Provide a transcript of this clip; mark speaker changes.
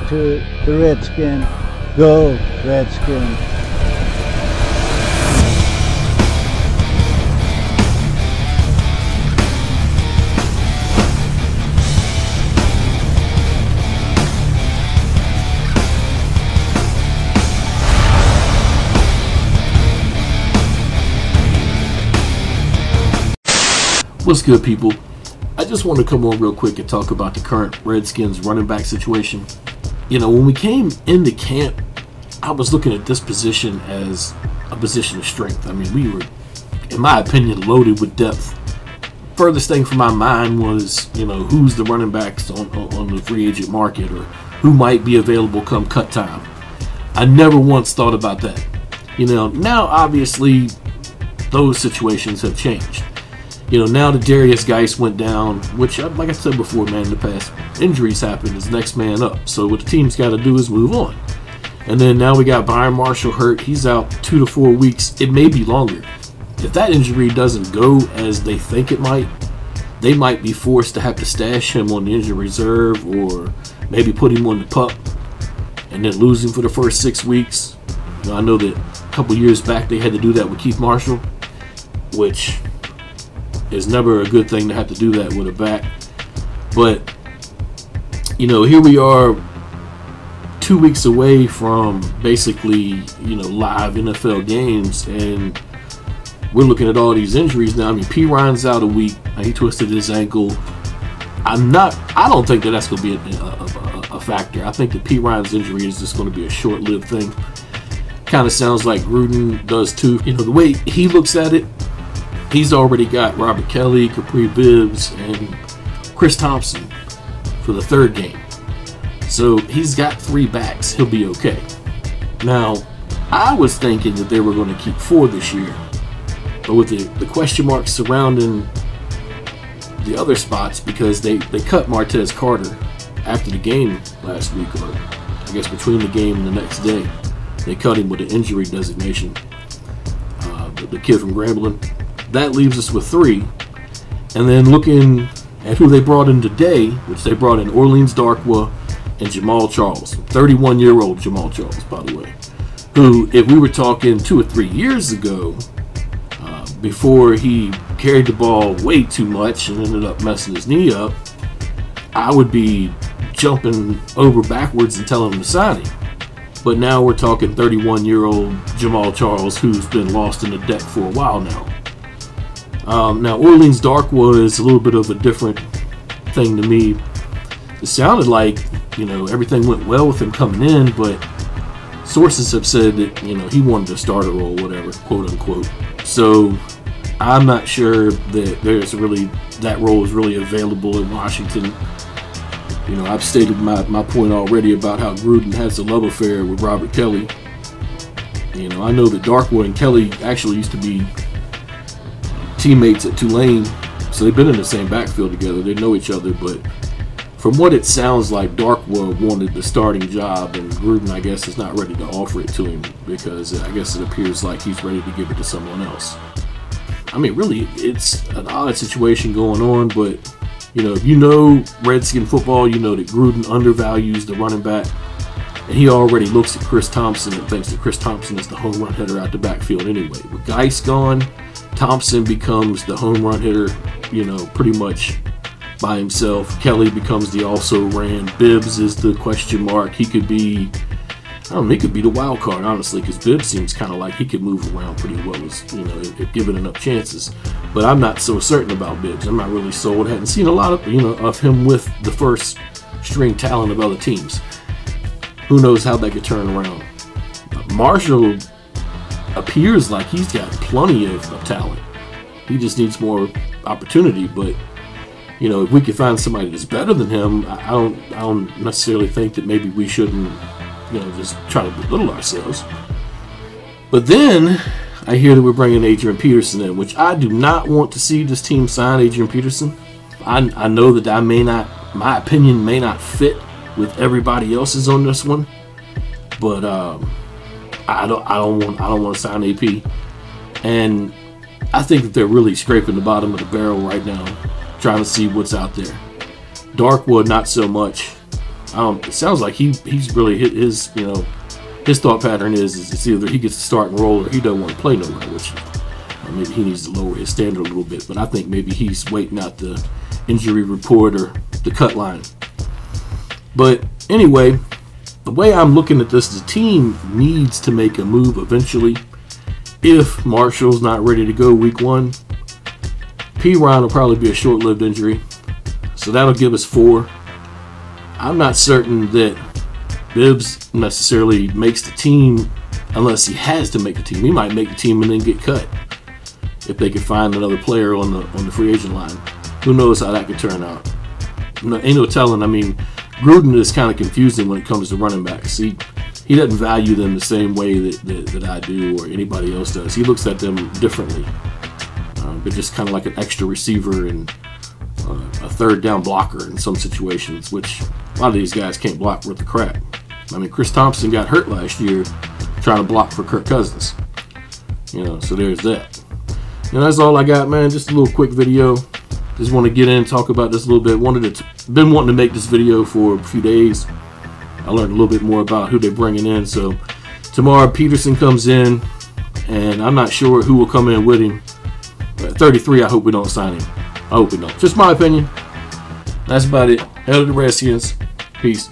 Speaker 1: to the Redskins. Go Redskins.
Speaker 2: What's good, people? I just want to come on real quick and talk about the current Redskins running back situation. You know, when we came into camp, I was looking at this position as a position of strength. I mean, we were, in my opinion, loaded with depth. Furthest thing from my mind was, you know, who's the running backs on the free agent market, or who might be available come cut time. I never once thought about that. You know, now obviously those situations have changed. You know, now that Derrius Guice went down, which, like I said before, man, in the past, injuries happen, is next man up. So what the team's got to do is move on. And then now we got Byron Marshall hurt. He's out 2 to 4 weeks. It may be longer. If that injury doesn't go as they think it might, they might be forced to have to stash him on the injury reserve, or maybe put him on the PUP and then lose him for the first 6 weeks. You know, I know that a couple years back they had to do that with Keith Marshall, which is never a good thing to have to do that with a back. But, you know, here we are 2 weeks away from basically, you know, live NFL games, and we're looking at all these injuries now. I mean, Perine's out a week. He twisted his ankle. I don't think that that's going to be a factor. I think that Perine's injury is just going to be a short-lived thing. Kind of sounds like Gruden does too. You know, the way he looks at it, he's already got Robert Kelly, Kapri Bibbs, and Chris Thompson for the third game. So he's got 3 backs. He'll be okay. Now, I was thinking that they were going to keep 4 this year. But with the question marks surrounding the other spots, because they cut Martez Carter after the game last week, or I guess between the game and the next day. They cut him with an injury designation. The kid from Grambling. That leaves us with 3. And then looking at who they brought in today, which they brought in Orleans Darkwa and Jamal Charles. 31-year-old Jamal Charles, by the way. Who, if we were talking 2 or 3 years ago, before he carried the ball way too much and ended up messing his knee up, I would be jumping over backwards and telling him to sign him. But now we're talking 31-year-old Jamal Charles, who's been lost in the deck for a while now. Now, Orleans Darkwa is a little bit of a different thing to me. It sounded like, you know, everything went well with him coming in, but sources have said that, you know, he wanted to start a role, whatever, quote unquote. So I'm not sure that there's really, that role is really available in Washington. You know, I've stated my point already about how Gruden has a love affair with Robert Kelly. You know, I know that Darkwa and Kelly actually used to be teammates at Tulane, so they've been in the same backfield together. They know each other, but from what it sounds like, Darkwa wanted the starting job, and Gruden, I guess, is not ready to offer it to him, because I guess it appears like he's ready to give it to someone else. I mean, really, it's an odd situation going on, but, you know, if you know Redskin football, you know that Gruden undervalues the running back, and he already looks at Chris Thompson and thinks that Chris Thompson is the home run hitter out the backfield anyway. With Guice gone, Thompson becomes the home run hitter, you know, pretty much by himself. Kelly becomes the also ran. Bibbs is the question mark. He could be, I don't know, he could be the wild card, honestly, because Bibbs seems kind of like he could move around pretty well, as, you know, if given enough chances. But I'm not so certain about Bibbs. I'm not really sold. I hadn't seen a lot of, you know, of him with the first string talent of other teams. Who knows how they could turn around. Marshall appears like he's got plenty of talent. He just needs more opportunity. But, you know, if we could find somebody that's better than him, I don't necessarily think that maybe we shouldn't, you know, just try to belittle ourselves. But then I hear that we're bringing Adrian Peterson in, which I do not want to see this team sign Adrian Peterson. I know that my opinion may not fit with everybody else's on this one, but I don't want to sign AP, and I think that they're really scraping the bottom of the barrel right now, trying to see what's out there. Darkwood, not so much. It sounds like he's really hit his, you know, his thought pattern is it's either he gets to start and roll or he don't want to play nowhere, which maybe he needs to lower his standard a little bit. But I think maybe he's waiting out the injury report or the cut line. But anyway, the way I'm looking at this, the team needs to make a move eventually. If Marshall's not ready to go week 1, Perine will probably be a short-lived injury. So that'll give us 4. I'm not certain that Bibbs necessarily makes the team unless he has to make the team. He might make the team and then get cut if they could find another player on the free agent line. Who knows how that could turn out? Ain't no telling. I mean, Gruden is kind of confusing when it comes to running backs. He doesn't value them the same way that I do or anybody else does. He looks at them differently. They're just kind of like an extra receiver and a third down blocker in some situations, which a lot of these guys can't block worth a crap. I mean, Chris Thompson got hurt last year trying to block for Kirk Cousins. You know, so there's that. And that's all I got, man. Just a little quick video. Just want to get in and talk about this a little bit. Been wanting to make this video for a few days. I learned a little bit more about who they're bringing in. So tomorrow Peterson comes in, and I'm not sure who will come in with him. But at 33, I hope we don't sign him. I hope we don't. Just my opinion. That's about it. Hell to the Redskins. Peace.